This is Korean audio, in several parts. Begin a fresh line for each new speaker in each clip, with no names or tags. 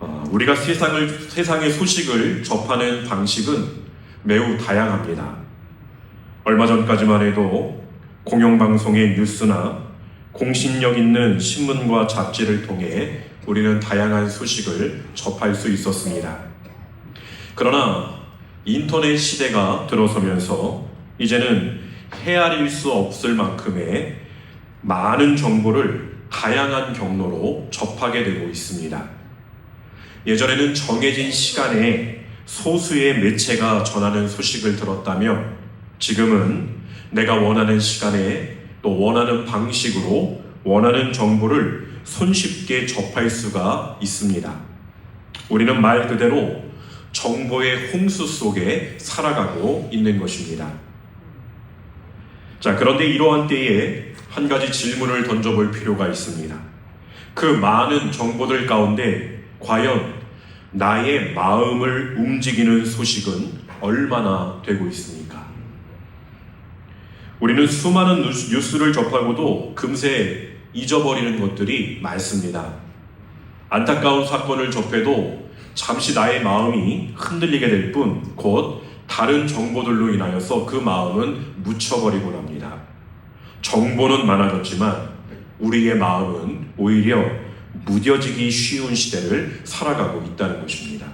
우리가 세상의 소식을 접하는 방식은 매우 다양합니다. 얼마 전까지만 해도 공영방송의 뉴스나 공신력 있는 신문과 잡지를 통해 우리는 다양한 소식을 접할 수 있었습니다. 그러나 인터넷 시대가 들어서면서 이제는 헤아릴 수 없을 만큼의 많은 정보를 다양한 경로로 접하게 되고 있습니다. 예전에는 정해진 시간에 소수의 매체가 전하는 소식을 들었다면 지금은 내가 원하는 시간에 또 원하는 방식으로 원하는 정보를 손쉽게 접할 수가 있습니다. 우리는 말 그대로 정보의 홍수 속에 살아가고 있는 것입니다. 자, 그런데 이러한 때에 한 가지 질문을 던져볼 필요가 있습니다. 그 많은 정보들 가운데 과연 나의 마음을 움직이는 소식은 얼마나 되고 있습니까? 우리는 수많은 뉴스를 접하고도 금세 잊어버리는 것들이 많습니다. 안타까운 사건을 접해도 잠시 나의 마음이 흔들리게 될 뿐 곧 다른 정보들로 인하여서 그 마음은 묻혀버리고 납니다. 정보는 많아졌지만 우리의 마음은 오히려 무뎌지기 쉬운 시대를 살아가고 있다는 것입니다.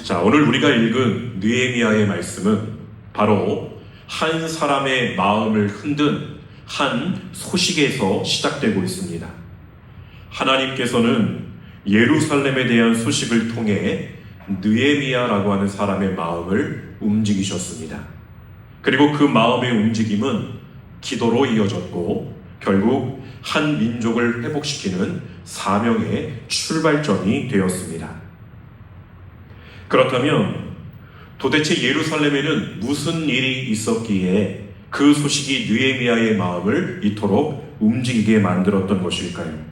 자, 오늘 우리가 읽은 느헤미야의 말씀은 바로 한 사람의 마음을 흔든 한 소식에서 시작되고 있습니다. 하나님께서는 예루살렘에 대한 소식을 통해 느헤미야라고 하는 사람의 마음을 움직이셨습니다. 그리고 그 마음의 움직임은 기도로 이어졌고 결국 한 민족을 회복시키는 사명의 출발점이 되었습니다. 그렇다면 도대체 예루살렘에는 무슨 일이 있었기에 그 소식이 느헤미야의 마음을 이토록 움직이게 만들었던 것일까요?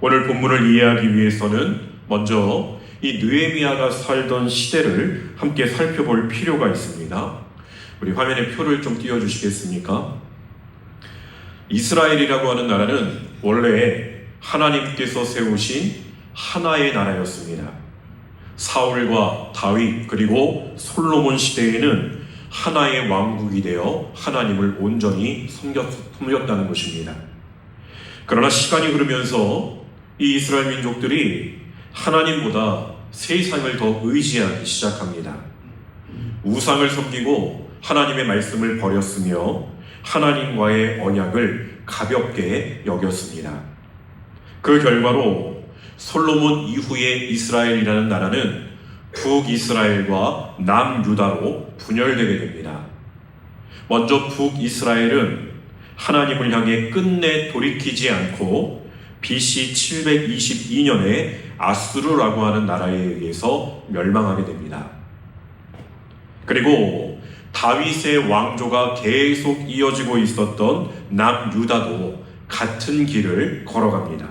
오늘 본문을 이해하기 위해서는 먼저 이 느헤미야가 살던 시대를 함께 살펴볼 필요가 있습니다. 우리 화면에 표를 좀 띄워주시겠습니까? 이스라엘이라고 하는 나라는 원래 하나님께서 세우신 하나의 나라였습니다. 사울과 다윗 그리고 솔로몬 시대에는 하나의 왕국이 되어 하나님을 온전히 섬겼다는 것입니다. 그러나 시간이 흐르면서 이 이스라엘 민족들이 하나님보다 세상을 더 의지하기 시작합니다. 우상을 섬기고 하나님의 말씀을 버렸으며 하나님과의 언약을 가볍게 여겼습니다. 그 결과로 솔로몬 이후의 이스라엘이라는 나라는 북이스라엘과 남유다로 분열되게 됩니다. 먼저 북이스라엘은 하나님을 향해 끝내 돌이키지 않고 BC 722년에 아수르라고 하는 나라에 의해서 멸망하게 됩니다. 그리고 다윗의 왕조가 계속 이어지고 있었던 남유다도 같은 길을 걸어갑니다.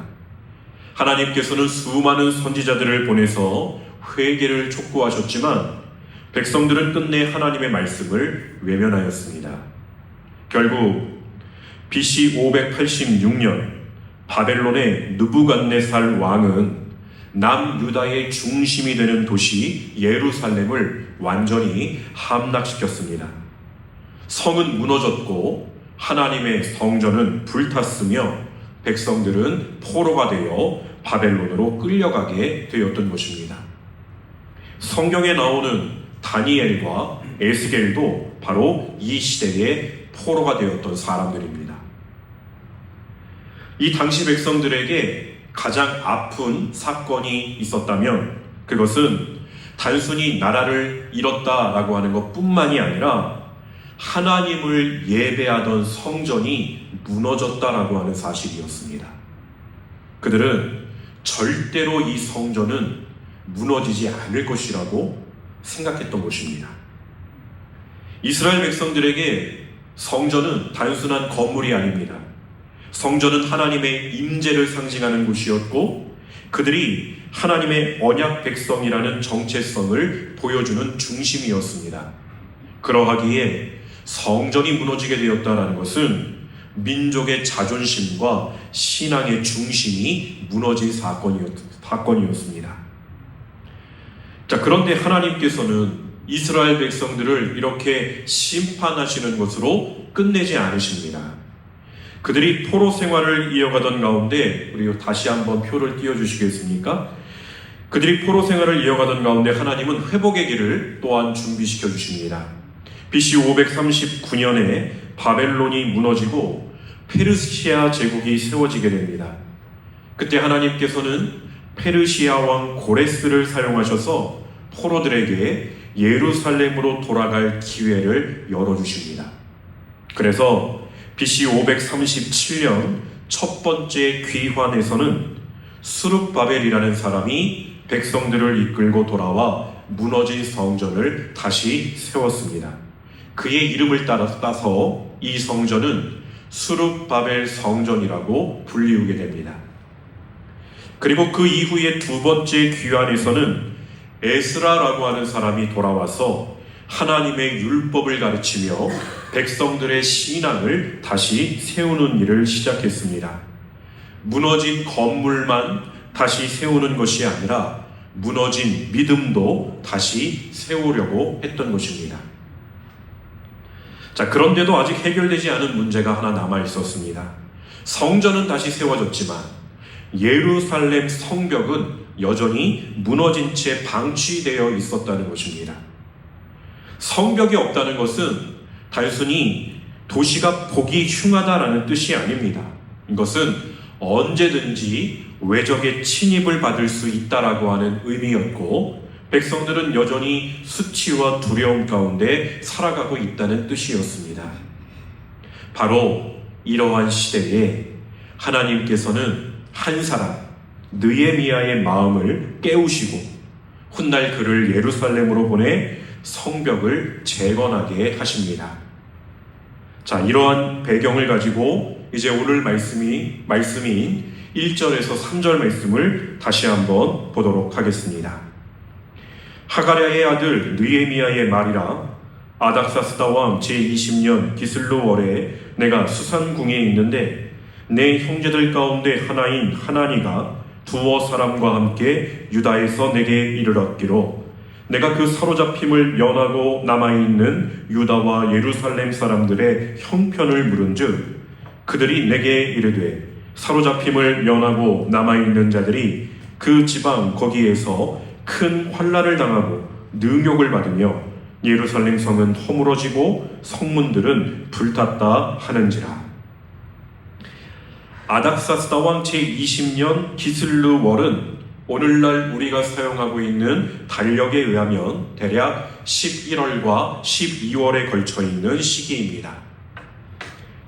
하나님께서는 수많은 선지자들을 보내서 회개를 촉구하셨지만 백성들은 끝내 하나님의 말씀을 외면하였습니다. 결국 BC 586년 바벨론의 느부갓네살 왕은 남유다의 중심이 되는 도시 예루살렘을 완전히 함락시켰습니다. 성은 무너졌고 하나님의 성전은 불탔으며 백성들은 포로가 되어 바벨론으로 끌려가게 되었던 것입니다. 성경에 나오는 다니엘과 에스겔도 바로 이 시대의 포로가 되었던 사람들입니다. 이 당시 백성들에게 가장 아픈 사건이 있었다면 그것은 단순히 나라를 잃었다라고 하는 것뿐만이 아니라 하나님을 예배하던 성전이 무너졌다라고 하는 사실이었습니다. 그들은 절대로 이 성전은 무너지지 않을 것이라고 생각했던 것입니다. 이스라엘 백성들에게 성전은 단순한 건물이 아닙니다. 성전은 하나님의 임재를 상징하는 곳이었고 그들이 하나님의 언약 백성이라는 정체성을 보여주는 중심이었습니다. 그러하기에 성전이 무너지게 되었다는 것은 민족의 자존심과 신앙의 중심이 무너진 사건이었습니다. 자, 그런데 하나님께서는 이스라엘 백성들을 이렇게 심판하시는 것으로 끝내지 않으십니다. 그들이 포로 생활을 이어가던 가운데, 우리 다시 한번 표를 띄워주시겠습니까? 그들이 포로 생활을 이어가던 가운데 하나님은 회복의 길을 또한 준비시켜 주십니다. BC 539년에 바벨론이 무너지고 페르시아 제국이 세워지게 됩니다. 그때 하나님께서는 페르시아 왕 고레스를 사용하셔서 포로들에게 예루살렘으로 돌아갈 기회를 열어주십니다. 그래서 BC 537년 첫 번째 귀환에서는 수룹바벨이라는 사람이 백성들을 이끌고 돌아와 무너진 성전을 다시 세웠습니다. 그의 이름을 따서 이 성전은 수룹바벨 성전이라고 불리우게 됩니다. 그리고 그 이후에 두 번째 귀환에서는 에스라라고 하는 사람이 돌아와서 하나님의 율법을 가르치며 백성들의 신앙을 다시 세우는 일을 시작했습니다. 무너진 건물만 다시 세우는 것이 아니라 무너진 믿음도 다시 세우려고 했던 것입니다. 자, 그런데도 아직 해결되지 않은 문제가 하나 남아 있었습니다. 성전은 다시 세워졌지만 예루살렘 성벽은 여전히 무너진 채 방치되어 있었다는 것입니다. 성벽이 없다는 것은 단순히 도시가 보기 흉하다라는 뜻이 아닙니다. 이것은 언제든지 외적의 침입을 받을 수 있다라고 하는 의미였고, 백성들은 여전히 수치와 두려움 가운데 살아가고 있다는 뜻이었습니다. 바로 이러한 시대에 하나님께서는 한 사람, 느헤미야의 마음을 깨우시고 훗날 그를 예루살렘으로 보내 성벽을 재건하게 하십니다. 자, 이러한 배경을 가지고 이제 오늘 말씀인 1절에서 3절 말씀을 다시 한번 보도록 하겠습니다. 하가랴의 아들 느헤미야의 말이라. 아닥사스다 왕 제20년 기슬루월에 내가 수산궁에 있는데 내 형제들 가운데 하나인 하나니가 두어 사람과 함께 유다에서 내게 이르렀기로 내가 그 사로잡힘을 면하고 남아있는 유다와 예루살렘 사람들의 형편을 물은즉 그들이 내게 이르되 사로잡힘을 면하고 남아있는 자들이 그 지방 거기에서 큰 환난을 당하고 능욕을 받으며 예루살렘 성은 허물어지고 성문들은 불탔다 하는지라. 아닥사스다 왕 제20년 기슬루월은 오늘날 우리가 사용하고 있는 달력에 의하면 대략 11월과 12월에 걸쳐 있는 시기입니다.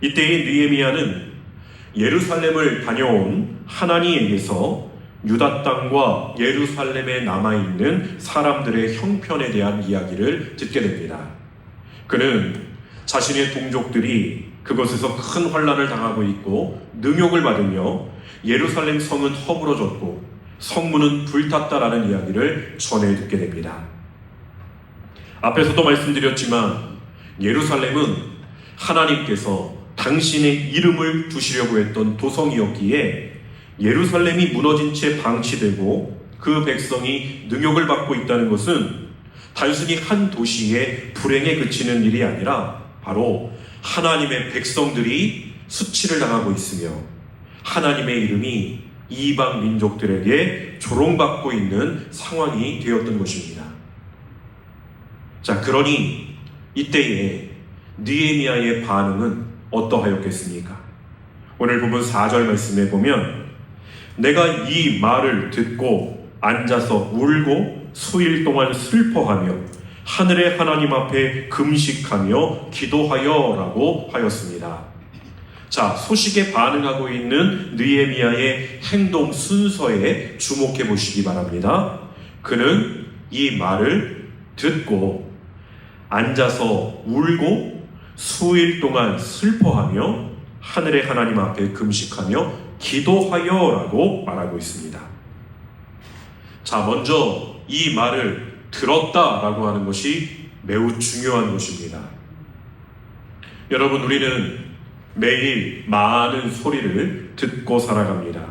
이때의 느헤미야는 예루살렘을 다녀온 하나니에게서 유다 땅과 예루살렘에 남아있는 사람들의 형편에 대한 이야기를 듣게 됩니다. 그는 자신의 동족들이 그곳에서 큰 환난을 당하고 있고 능욕을 받으며 예루살렘 성은 허물어졌고 성문은 불탔다라는 이야기를 전해 듣게 됩니다. 앞에서도 말씀드렸지만 예루살렘은 하나님께서 당신의 이름을 두시려고 했던 도성이었기에 예루살렘이 무너진 채 방치되고 그 백성이 능욕을 받고 있다는 것은 단순히 한 도시의 불행에 그치는 일이 아니라 바로 하나님의 백성들이 수치를 당하고 있으며 하나님의 이름이 이방 민족들에게 조롱받고 있는 상황이 되었던 것입니다. 자, 그러니 이때에 느헤미야의 반응은 어떠하였겠습니까? 오늘 본문 4절 말씀에 보면 내가 이 말을 듣고 앉아서 울고 수일 동안 슬퍼하며 하늘의 하나님 앞에 금식하며 기도하여 라고 하였습니다. 자, 소식에 반응하고 있는 느헤미야의 행동 순서에 주목해 보시기 바랍니다. 그는 이 말을 듣고 앉아서 울고 수일 동안 슬퍼하며 하늘의 하나님 앞에 금식하며 기도하여 라고 말하고 있습니다. 자, 먼저 이 말을 들었다라고 하는 것이 매우 중요한 것입니다. 여러분, 우리는 매일 많은 소리를 듣고 살아갑니다.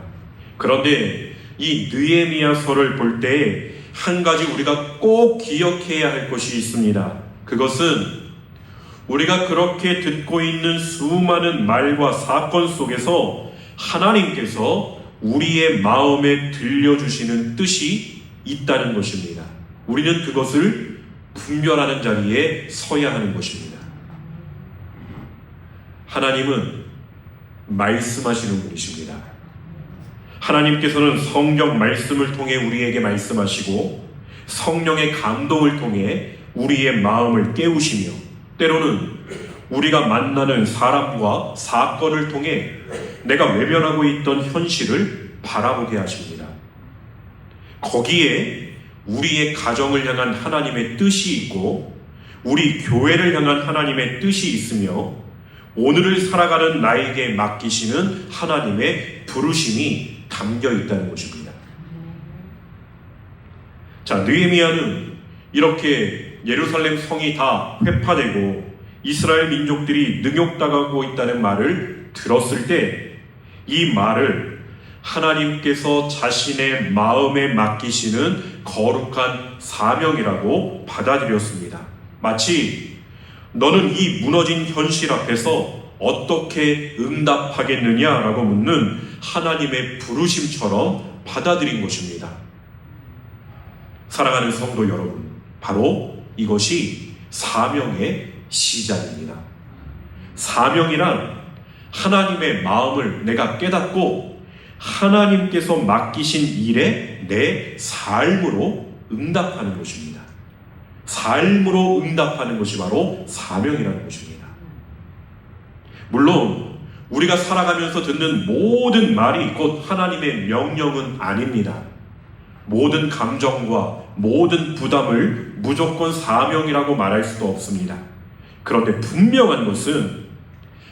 그런데 이 느헤미야서를 볼 때 한 가지 우리가 꼭 기억해야 할 것이 있습니다. 그것은 우리가 그렇게 듣고 있는 수많은 말과 사건 속에서 하나님께서 우리의 마음에 들려주시는 뜻이 있다는 것입니다. 우리는 그것을 분별하는 자리에 서야 하는 것입니다. 하나님은 말씀하시는 분이십니다. 하나님께서는 성경 말씀을 통해 우리에게 말씀하시고 성령의 감동을 통해 우리의 마음을 깨우시며 때로는 우리가 만나는 사람과 사건을 통해 내가 외면하고 있던 현실을 바라보게 하십니다. 거기에 우리의 가정을 향한 하나님의 뜻이 있고 우리 교회를 향한 하나님의 뜻이 있으며 오늘을 살아가는 나에게 맡기시는 하나님의 부르심이 담겨 있다는 것입니다. 자, 느헤미야는 이렇게 예루살렘 성이 다 회파되고 이스라엘 민족들이 능욕당하고 있다는 말을 들었을 때 이 말을 하나님께서 자신의 마음에 맡기시는 거룩한 사명이라고 받아들였습니다. 마치 너는 이 무너진 현실 앞에서 어떻게 응답하겠느냐라고 묻는 하나님의 부르심처럼 받아들인 것입니다. 사랑하는 성도 여러분, 바로 이것이 사명의 시작입니다. 사명이란 하나님의 마음을 내가 깨닫고 하나님께서 맡기신 일에 내 삶으로 응답하는 것입니다. 삶으로 응답하는 것이 바로 사명이라는 것입니다. 물론 우리가 살아가면서 듣는 모든 말이 곧 하나님의 명령은 아닙니다. 모든 감정과 모든 부담을 무조건 사명이라고 말할 수도 없습니다. 그런데 분명한 것은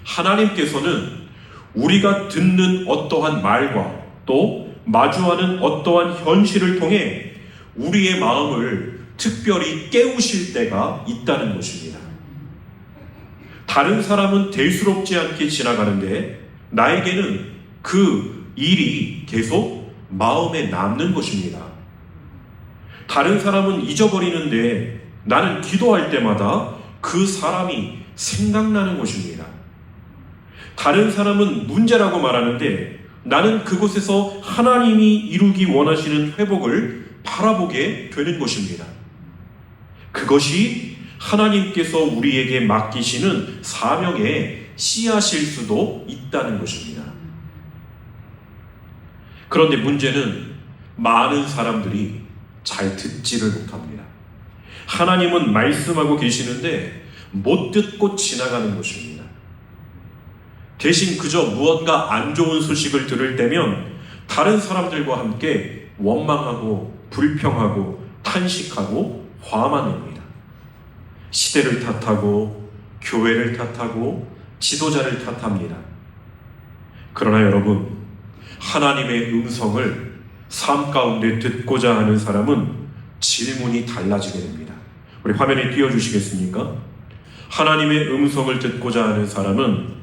하나님께서는 우리가 듣는 어떠한 말과 또 마주하는 어떠한 현실을 통해 우리의 마음을 특별히 깨우실 때가 있다는 것입니다. 다른 사람은 대수롭지 않게 지나가는데 나에게는 그 일이 계속 마음에 남는 것입니다. 다른 사람은 잊어버리는데 나는 기도할 때마다 그 사람이 생각나는 것입니다. 다른 사람은 문제라고 말하는데 나는 그곳에서 하나님이 이루기 원하시는 회복을 바라보게 되는 것입니다. 그것이 하나님께서 우리에게 맡기시는 사명의 씨앗일 수도 있다는 것입니다. 그런데 문제는 많은 사람들이 잘 듣지를 못합니다. 하나님은 말씀하고 계시는데 못 듣고 지나가는 것입니다. 대신 그저 무언가 안 좋은 소식을 들을 때면 다른 사람들과 함께 원망하고 불평하고 탄식하고 화만 냅니다. 시대를 탓하고 교회를 탓하고 지도자를 탓합니다. 그러나 여러분, 하나님의 음성을 삶 가운데 듣고자 하는 사람은 질문이 달라지게 됩니다. 우리 화면에 띄워주시겠습니까? 하나님의 음성을 듣고자 하는 사람은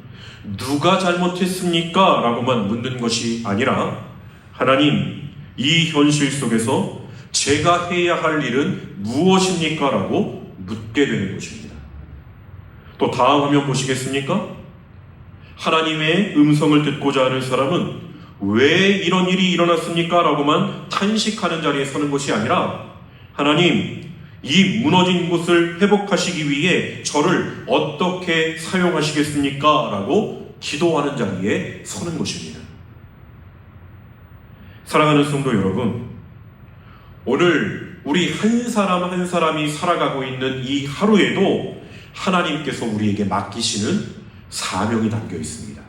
누가 잘못했습니까? 라고만 묻는 것이 아니라 하나님, 이 현실 속에서 제가 해야 할 일은 무엇입니까? 라고 묻게 되는 것입니다. 또 다음 화면 보시겠습니까? 하나님의 음성을 듣고자 하는 사람은 왜 이런 일이 일어났습니까? 라고만 탄식하는 자리에 서는 것이 아니라 하나님, 이 무너진 곳을 회복하시기 위해 저를 어떻게 사용하시겠습니까? 라고 기도하는 자리에 서는 것입니다. 사랑하는 성도 여러분, 오늘 우리 한 사람 한 사람이 살아가고 있는 이 하루에도 하나님께서 우리에게 맡기시는 사명이 담겨 있습니다.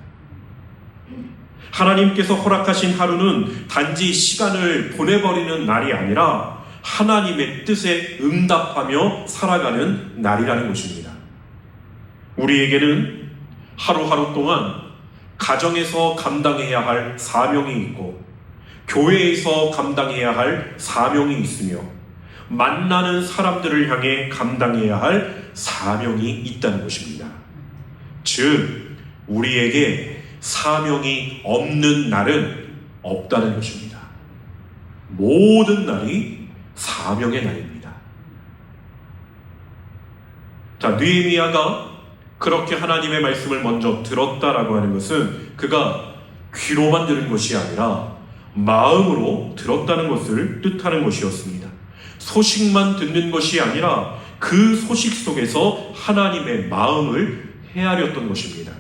하나님께서 허락하신 하루는 단지 시간을 보내버리는 날이 아니라 하나님의 뜻에 응답하며 살아가는 날이라는 것입니다. 우리에게는 하루하루 동안 가정에서 감당해야 할 사명이 있고 교회에서 감당해야 할 사명이 있으며 만나는 사람들을 향해 감당해야 할 사명이 있다는 것입니다. 즉, 우리에게 사명이 없는 날은 없다는 것입니다. 모든 날이 사명의 날입니다. 자, 느헤미야가 그렇게 하나님의 말씀을 먼저 들었다라고 하는 것은 그가 귀로만 들은 것이 아니라 마음으로 들었다는 것을 뜻하는 것이었습니다. 소식만 듣는 것이 아니라 그 소식 속에서 하나님의 마음을 헤아렸던 것입니다.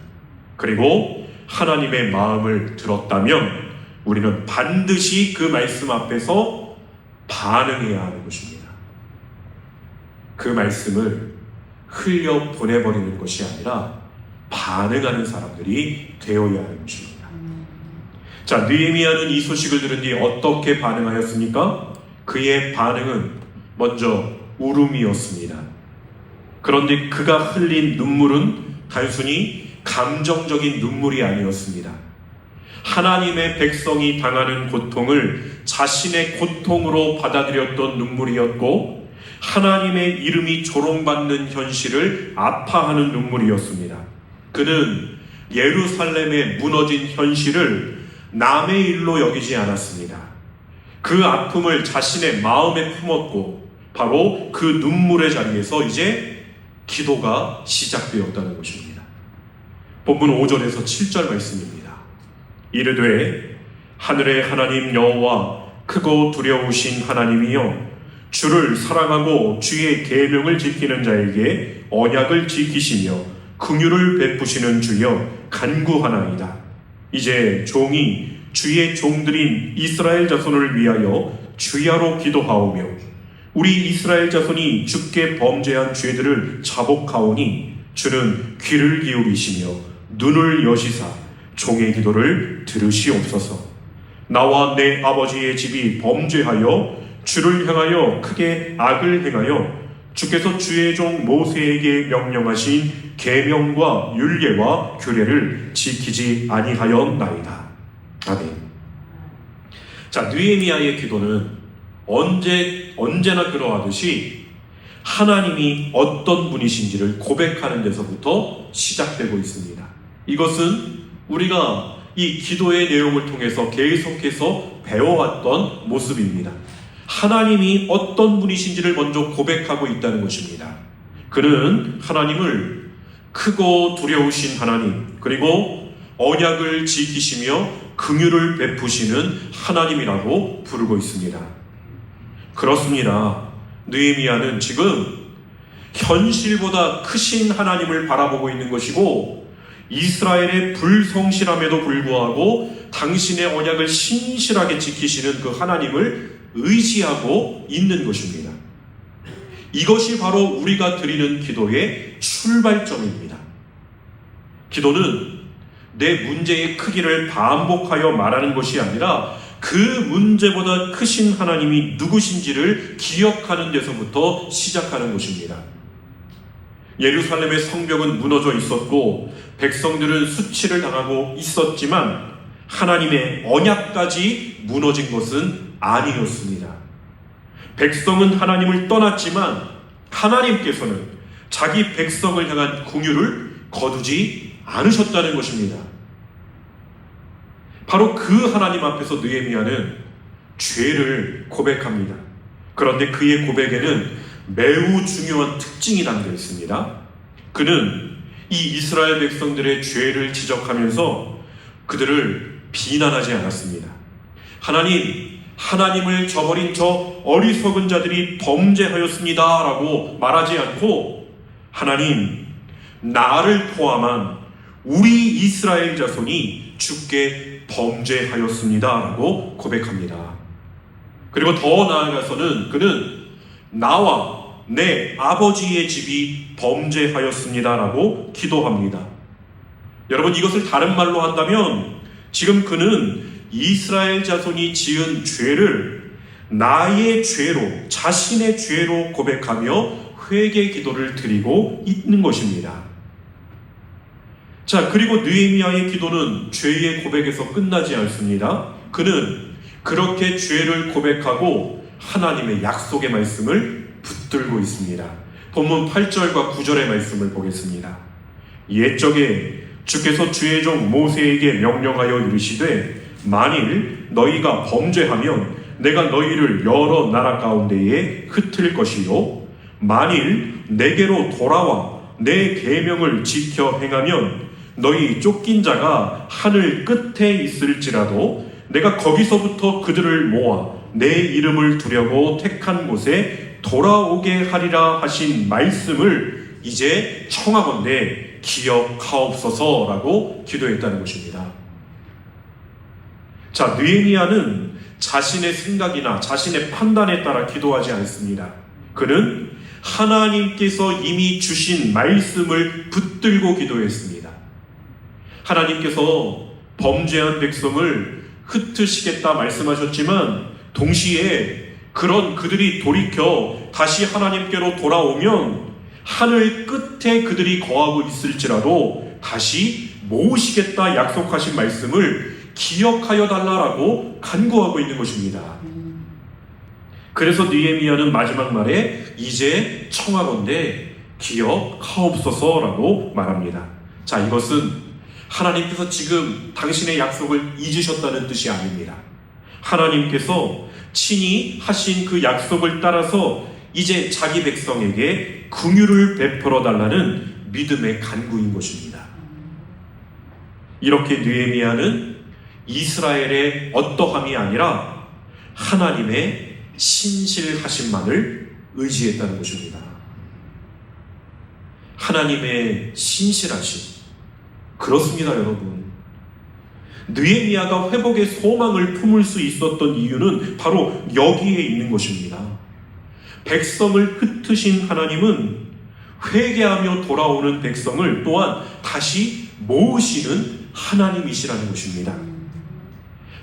그리고 하나님의 마음을 들었다면 우리는 반드시 그 말씀 앞에서 반응해야 하는 것입니다. 그 말씀을 흘려 보내버리는 것이 아니라 반응하는 사람들이 되어야 하는 것입니다. 자, 느헤미야는 이 소식을 들은 뒤 어떻게 반응하였습니까? 그의 반응은 먼저 울음이었습니다. 그런데 그가 흘린 눈물은 단순히 감정적인 눈물이 아니었습니다. 하나님의 백성이 당하는 고통을 자신의 고통으로 받아들였던 눈물이었고, 하나님의 이름이 조롱받는 현실을 아파하는 눈물이었습니다. 그는 예루살렘의 무너진 현실을 남의 일로 여기지 않았습니다. 그 아픔을 자신의 마음에 품었고, 바로 그 눈물의 자리에서 이제 기도가 시작되었다는 것입니다. 본문 5절에서 7절 말씀입니다. 이르되 하늘의 하나님 여호와 크고 두려우신 하나님이여, 주를 사랑하고 주의 계명을 지키는 자에게 언약을 지키시며 긍휼을 베푸시는 주여 간구하나이다. 이제 종이 주의 종들인 이스라엘 자손을 위하여 주야로 기도하오며 우리 이스라엘 자손이 주께 범죄한 죄들을 자복하오니 주는 귀를 기울이시며 눈을 여시사 종의 기도를 들으시옵소서. 나와 내 아버지의 집이 범죄하여 주를 향하여 크게 악을 행하여 주께서 주의 종 모세에게 명령하신 계명과 율례와 규례를 지키지 아니하였나이다. 아멘. 자, 느헤미야의 기도는 언제나 그러하듯이 하나님이 어떤 분이신지를 고백하는 데서부터 시작되고 있습니다. 이것은 우리가 이 기도의 내용을 통해서 계속해서 배워왔던 모습입니다. 하나님이 어떤 분이신지를 먼저 고백하고 있다는 것입니다. 그는 하나님을 크고 두려우신 하나님, 그리고 언약을 지키시며 긍휼을 베푸시는 하나님이라고 부르고 있습니다. 그렇습니다. 느헤미야는 지금 현실보다 크신 하나님을 바라보고 있는 것이고, 이스라엘의 불성실함에도 불구하고 당신의 언약을 신실하게 지키시는 그 하나님을 의지하고 있는 것입니다. 이것이 바로 우리가 드리는 기도의 출발점입니다. 기도는 내 문제의 크기를 반복하여 말하는 것이 아니라 그 문제보다 크신 하나님이 누구신지를 기억하는 데서부터 시작하는 것입니다. 예루살렘의 성벽은 무너져 있었고 백성들은 수치를 당하고 있었지만 하나님의 언약까지 무너진 것은 아니었습니다. 백성은 하나님을 떠났지만 하나님께서는 자기 백성을 향한 긍휼을 거두지 않으셨다는 것입니다. 바로 그 하나님 앞에서 느헤미야는 죄를 고백합니다. 그런데 그의 고백에는 매우 중요한 특징이 담겨 있습니다. 그는 이 이스라엘 백성들의 죄를 지적하면서 그들을 비난하지 않았습니다. 하나님을 저버린 저 어리석은 자들이 범죄하였습니다 라고 말하지 않고, 하나님, 나를 포함한 우리 이스라엘 자손이 주께 범죄하였습니다 라고 고백합니다. 그리고 더 나아가서는 그는 나와 내 아버지의 집이 범죄하였습니다 라고 기도합니다. 여러분, 이것을 다른 말로 한다면 지금 그는 이스라엘 자손이 지은 죄를 나의 죄로, 자신의 죄로 고백하며 회개 기도를 드리고 있는 것입니다. 자, 그리고 느헤미야의 기도는 죄의 고백에서 끝나지 않습니다. 그는 그렇게 죄를 고백하고 하나님의 약속의 말씀을 붙들고 있습니다. 본문 8절과 9절의 말씀을 보겠습니다. 옛적에 주께서 주의 종 모세에게 명령하여 이르시되 만일 너희가 범죄하면 내가 너희를 여러 나라 가운데에 흩을 것이요 만일 내게로 돌아와 내 계명을 지켜 행하면 너희 쫓긴 자가 하늘 끝에 있을지라도 내가 거기서부터 그들을 모아 내 이름을 두려고 택한 곳에 돌아오게 하리라 하신 말씀을 이제 청하건대 기억하옵소서라고 기도했다는 것입니다. 자, 느헤미야는 자신의 생각이나 자신의 판단에 따라 기도하지 않습니다. 그는 하나님께서 이미 주신 말씀을 붙들고 기도했습니다. 하나님께서 범죄한 백성을 흩으시겠다 말씀하셨지만 동시에 그들이 돌이켜 다시 하나님께로 돌아오면 하늘 끝에 그들이 거하고 있을지라도 다시 모으시겠다 약속하신 말씀을 기억하여 달라라고 간구하고 있는 것입니다. 그래서 느헤미야는 마지막 말에 이제 청하건대 기억하옵소서라고 말합니다. 자, 이것은 하나님께서 지금 당신의 약속을 잊으셨다는 뜻이 아닙니다. 하나님께서 친히 하신 그 약속을 따라서 이제 자기 백성에게 긍휼을 베풀어 달라는 믿음의 간구인 것입니다. 이렇게 느헤미야는 이스라엘의 어떠함이 아니라 하나님의 신실하심만을 의지했다는 것입니다. 하나님의 신실하심. 그렇습니다, 여러분. 느헤미야가 회복의 소망을 품을 수 있었던 이유는 바로 여기에 있는 것입니다. 백성을 흩으신 하나님은 회개하며 돌아오는 백성을 또한 다시 모으시는 하나님이시라는 것입니다.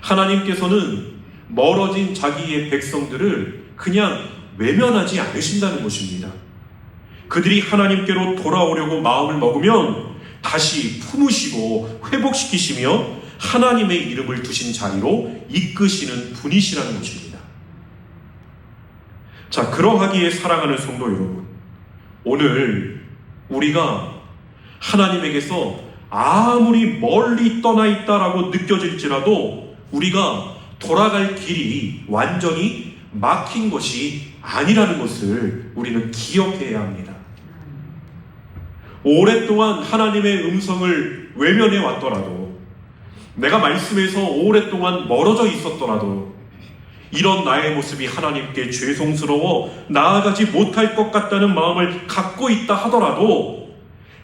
하나님께서는 멀어진 자기의 백성들을 그냥 외면하지 않으신다는 것입니다. 그들이 하나님께로 돌아오려고 마음을 먹으면 다시 품으시고 회복시키시며 하나님의 이름을 두신 자리로 이끄시는 분이시라는 것입니다. 자, 그러하기에 사랑하는 성도 여러분, 오늘 우리가 하나님에게서 아무리 멀리 떠나 있다라고 느껴질지라도 우리가 돌아갈 길이 완전히 막힌 것이 아니라는 것을 우리는 기억해야 합니다. 오랫동안 하나님의 음성을 외면해 왔더라도, 내가 말씀에서 오랫동안 멀어져 있었더라도, 이런 나의 모습이 하나님께 죄송스러워 나아가지 못할 것 같다는 마음을 갖고 있다 하더라도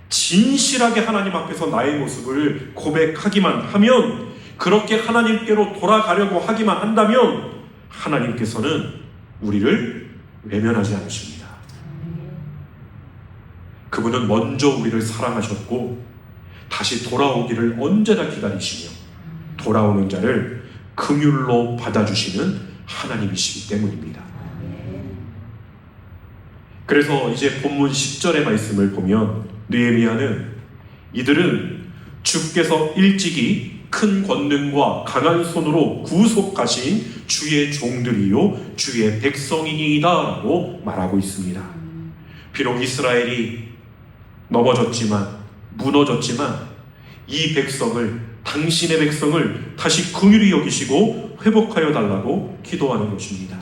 진실하게 하나님 앞에서 나의 모습을 고백하기만 하면, 그렇게 하나님께로 돌아가려고 하기만 한다면 하나님께서는 우리를 외면하지 않으십니다. 그분은 먼저 우리를 사랑하셨고 다시 돌아오기를 언제나 기다리시며 돌아오는 자를 긍휼로 받아주시는 하나님이시기 때문입니다. 그래서 이제 본문 10절의 말씀을 보면 느헤미야는 이들은 주께서 일찍이 큰 권능과 강한 손으로 구속하신 주의 종들이요 주의 백성이니이다 라고 말하고 있습니다. 비록 이스라엘이 넘어졌지만, 무너졌지만 이 백성을, 당신의 백성을 다시 긍휼히 여기시고 회복하여 달라고 기도하는 것입니다.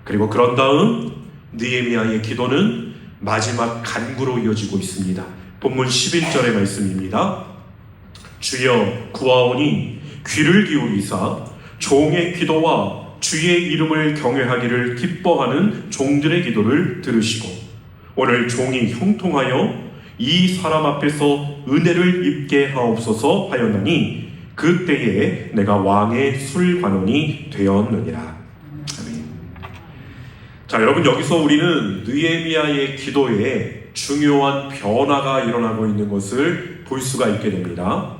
그리고 그런 다음 느헤미야의 기도는 마지막 간구로 이어지고 있습니다. 본문 11절의 말씀입니다. 주여 구하오니 귀를 기울이사 종의 기도와 주의 이름을 경외하기를 기뻐하는 종들의 기도를 들으시고 오늘 종이 형통하여 이 사람 앞에서 은혜를 입게 하옵소서 하였나니 그때에 내가 왕의 술관원이 되었느니라. 아멘. 자, 여러분, 여기서 우리는 느헤미야의 기도에 중요한 변화가 일어나고 있는 것을 볼 수가 있게 됩니다.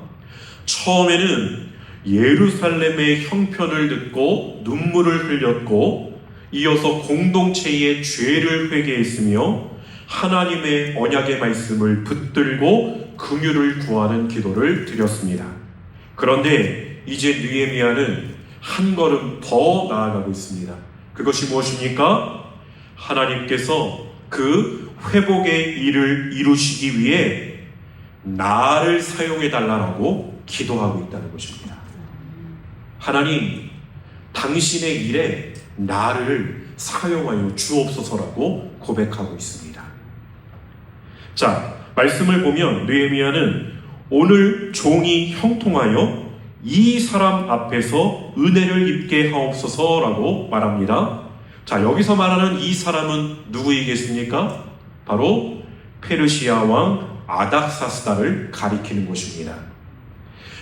처음에는 예루살렘의 형편을 듣고 눈물을 흘렸고 이어서 공동체의 죄를 회개했으며 하나님의 언약의 말씀을 붙들고 긍휼을 구하는 기도를 드렸습니다. 그런데 이제 느헤미야는 한 걸음 더 나아가고 있습니다. 그것이 무엇입니까? 하나님께서 그 회복의 일을 이루시기 위해 나를 사용해 달라고 기도하고 있다는 것입니다. 하나님, 당신의 일에 나를 사용하여 주옵소서라고 고백하고 있습니다. 자, 말씀을 보면 느헤미야는 오늘 종이 형통하여 이 사람 앞에서 은혜를 입게 하옵소서라고 말합니다. 자, 여기서 말하는 이 사람은 누구이겠습니까? 바로 페르시아 왕 아닥사스다를 가리키는 것입니다.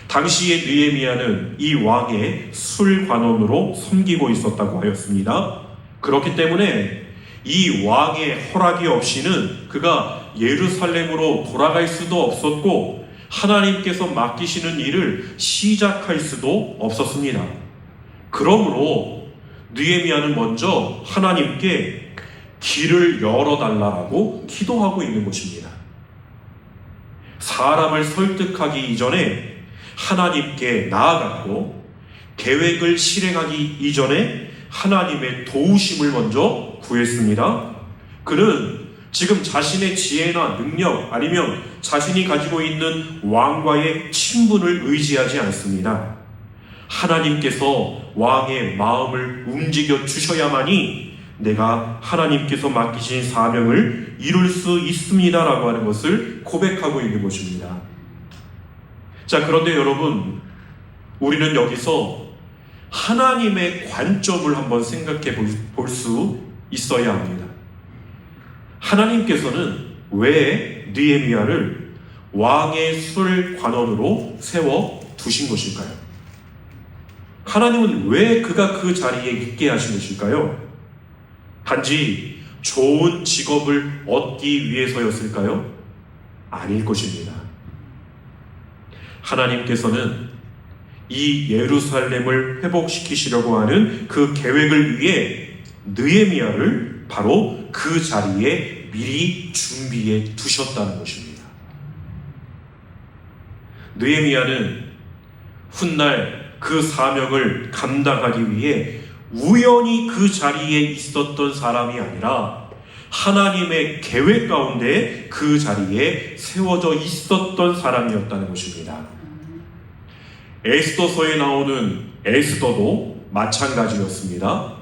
당시에 느헤미야는 이 왕의 술관원으로 섬기고 있었다고 하였습니다. 그렇기 때문에 이 왕의 허락이 없이는 그가 예루살렘으로 돌아갈 수도 없었고 하나님께서 맡기시는 일을 시작할 수도 없었습니다. 그러므로 느헤미야는 먼저 하나님께 길을 열어달라고 기도하고 있는 것입니다. 사람을 설득하기 이전에 하나님께 나아갔고 계획을 실행하기 이전에 하나님의 도우심을 먼저 구했습니다. 그는 지금 자신의 지혜나 능력 아니면 자신이 가지고 있는 왕과의 친분을 의지하지 않습니다. 하나님께서 왕의 마음을 움직여 주셔야만이 내가 하나님께서 맡기신 사명을 이룰 수 있습니다라고 하는 것을 고백하고 있는 것입니다. 자, 그런데 여러분, 우리는 여기서 하나님의 관점을 한번 생각해 볼 수 있어야 합니다. 하나님께서는 왜 느헤미야를 왕의 술관원으로 세워 두신 것일까요? 하나님은 왜 그가 그 자리에 있게 하신 것일까요? 단지 좋은 직업을 얻기 위해서였을까요? 아닐 것입니다. 하나님께서는 이 예루살렘을 회복시키시려고 하는 그 계획을 위해 느헤미야를 바로 그 자리에 미리 준비해 두셨다는 것입니다. 느헤미야는 훗날 그 사명을 감당하기 위해 우연히 그 자리에 있었던 사람이 아니라 하나님의 계획 가운데 그 자리에 세워져 있었던 사람이었다는 것입니다. 에스더서에 나오는 에스더도 마찬가지였습니다.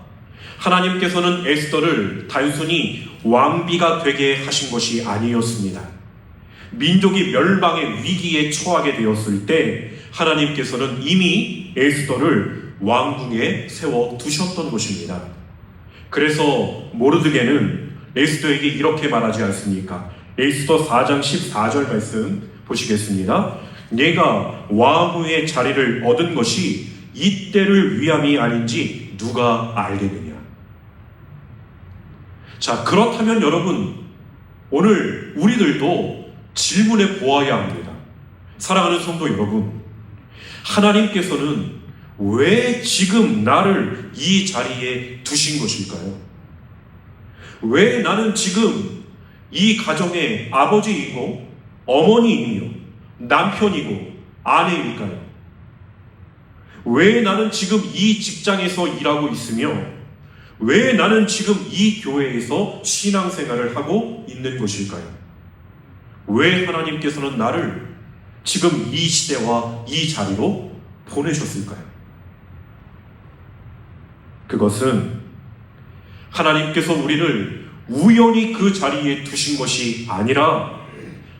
하나님께서는 에스더를 단순히 왕비가 되게 하신 것이 아니었습니다. 민족이 멸망의 위기에 처하게 되었을 때 하나님께서는 이미 에스더를 왕궁에 세워 두셨던 것입니다. 그래서 모르드게는 에스더에게 이렇게 말하지 않습니까? 에스더 4장 14절 말씀 보시겠습니다. 내가 왕후의 자리를 얻은 것이 이때를 위함이 아닌지 누가 알겠느냐. 자, 그렇다면 여러분, 오늘 우리들도 질문해 보아야 합니다. 사랑하는 성도 여러분, 하나님께서는 왜 지금 나를 이 자리에 두신 것일까요? 왜 나는 지금 이 가정의 아버지이고 어머니이며 남편이고 아내일까요? 왜 나는 지금 이 직장에서 일하고 있으며 왜 나는 지금 이 교회에서 신앙생활을 하고 있는 것일까요? 왜 하나님께서는 나를 지금 이 시대와 이 자리로 보내셨을까요? 그것은 하나님께서 우리를 우연히 그 자리에 두신 것이 아니라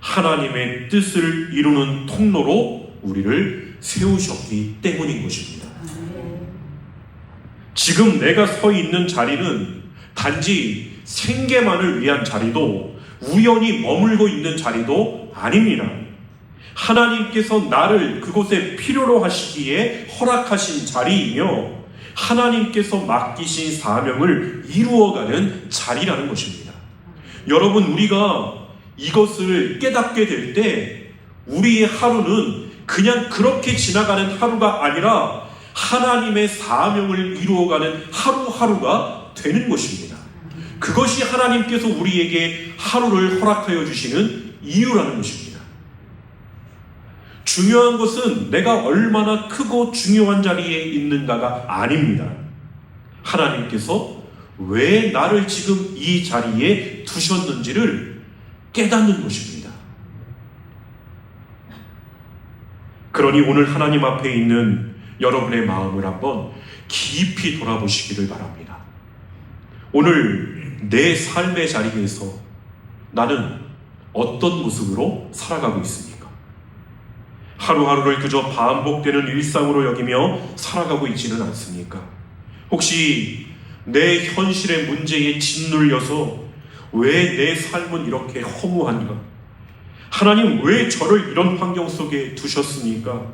하나님의 뜻을 이루는 통로로 우리를 세우셨기 때문인 것입니다. 지금 내가 서 있는 자리는 단지 생계만을 위한 자리도 우연히 머물고 있는 자리도 아닙니다. 하나님께서 나를 그곳에 필요로 하시기에 허락하신 자리이며 하나님께서 맡기신 사명을 이루어가는 자리라는 것입니다. 여러분, 우리가 이것을 깨닫게 될 때 우리의 하루는 그냥 그렇게 지나가는 하루가 아니라 하나님의 사명을 이루어가는 하루하루가 되는 것입니다. 그것이 하나님께서 우리에게 하루를 허락하여 주시는 이유라는 것입니다. 중요한 것은 내가 얼마나 크고 중요한 자리에 있는가가 아닙니다. 하나님께서 왜 나를 지금 이 자리에 두셨는지를 깨닫는 것입니다. 그러니 오늘 하나님 앞에 있는 여러분의 마음을 한번 깊이 돌아보시기를 바랍니다. 오늘 내 삶의 자리에서 나는 어떤 모습으로 살아가고 있습니까? 하루하루를 그저 반복되는 일상으로 여기며 살아가고 있지는 않습니까? 혹시 내 현실의 문제에 짓눌려서 왜 내 삶은 이렇게 허무한가? 하나님 왜 저를 이런 환경 속에 두셨습니까?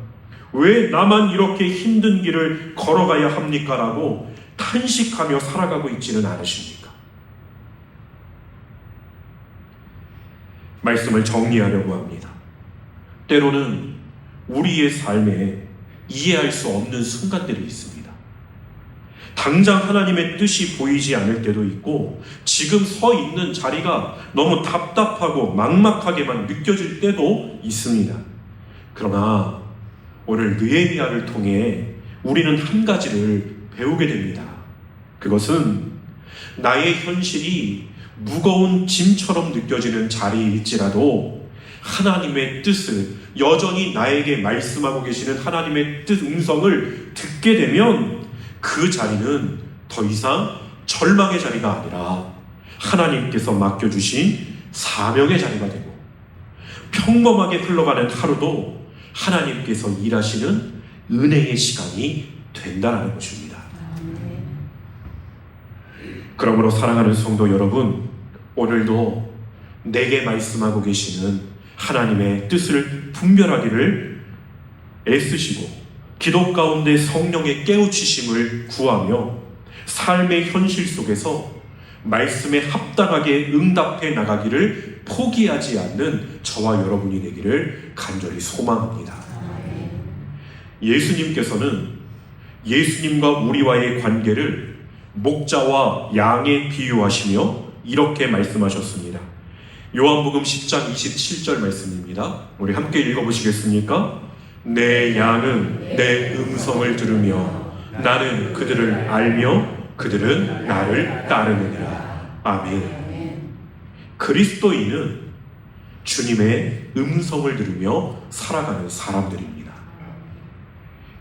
왜 나만 이렇게 힘든 길을 걸어가야 합니까? 라고 탄식하며 살아가고 있지는 않으십니까? 말씀을 정리하려고 합니다. 때로는 우리의 삶에 이해할 수 없는 순간들이 있습니다. 당장 하나님의 뜻이 보이지 않을 때도 있고 지금 서 있는 자리가 너무 답답하고 막막하게만 느껴질 때도 있습니다. 그러나 오늘 느헤미야를 통해 우리는 한 가지를 배우게 됩니다. 그것은 나의 현실이 무거운 짐처럼 느껴지는 자리일지라도 하나님의 뜻을 여전히 나에게 말씀하고 계시는 하나님의 뜻 음성을 듣게 되면 그 자리는 더 이상 절망의 자리가 아니라 하나님께서 맡겨주신 사명의 자리가 되고 평범하게 흘러가는 하루도 하나님께서 일하시는 은혜의 시간이 된다는 것입니다. 그러므로 사랑하는 성도 여러분, 오늘도 내게 말씀하고 계시는 하나님의 뜻을 분별하기를 애쓰시고 기도 가운데 성령의 깨우치심을 구하며 삶의 현실 속에서 말씀에 합당하게 응답해 나가기를 포기하지 않는 저와 여러분이 되기를 간절히 소망합니다. 예수님께서는 예수님과 우리와의 관계를 목자와 양에 비유하시며 이렇게 말씀하셨습니다. 요한복음 10장 27절 말씀입니다. 우리 함께 읽어보시겠습니까? 내 양은 내 음성을 들으며 나는 그들을 알며 그들은 나를 따르느니라. 아멘. 그리스도인은 주님의 음성을 들으며 살아가는 사람들입니다.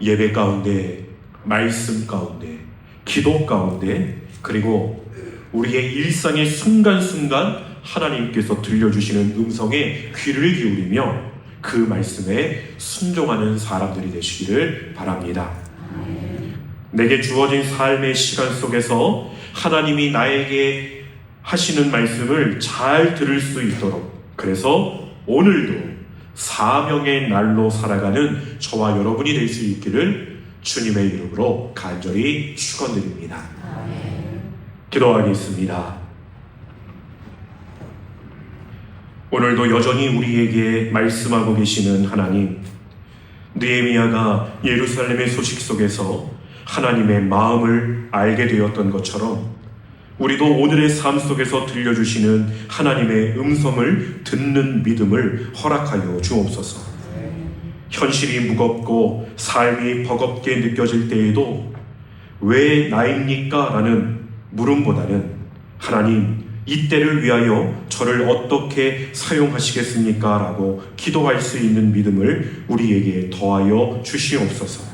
예배 가운데, 말씀 가운데, 기도 가운데, 그리고 우리의 일상의 순간순간 하나님께서 들려주시는 음성에 귀를 기울이며 그 말씀에 순종하는 사람들이 되시기를 바랍니다. 내게 주어진 삶의 시간 속에서 하나님이 나에게 하시는 말씀을 잘 들을 수 있도록, 그래서 오늘도 사명의 날로 살아가는 저와 여러분이 될 수 있기를 주님의 이름으로 간절히 축원드립니다. 기도하겠습니다. 오늘도 여전히 우리에게 말씀하고 계시는 하나님, 느헤미야가 예루살렘의 소식 속에서 하나님의 마음을 알게 되었던 것처럼 우리도 오늘의 삶 속에서 들려주시는 하나님의 음성을 듣는 믿음을 허락하여 주옵소서. 현실이 무겁고 삶이 버겁게 느껴질 때에도 왜 나입니까? 라는 물음보다는 하나님, 이때를 위하여 저를 어떻게 사용하시겠습니까? 라고 기도할 수 있는 믿음을 우리에게 더하여 주시옵소서.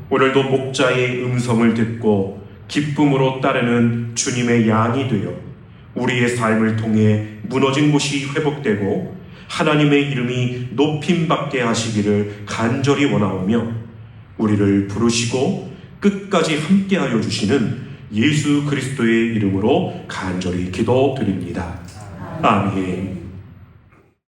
오늘도 목자의 음성을 듣고 기쁨으로 따르는 주님의 양이 되어 우리의 삶을 통해 무너진 곳이 회복되고 하나님의 이름이 높임받게 하시기를 간절히 원하오며 우리를 부르시고 끝까지 함께하여 주시는 예수 그리스도의 이름으로 간절히 기도드립니다. 아멘.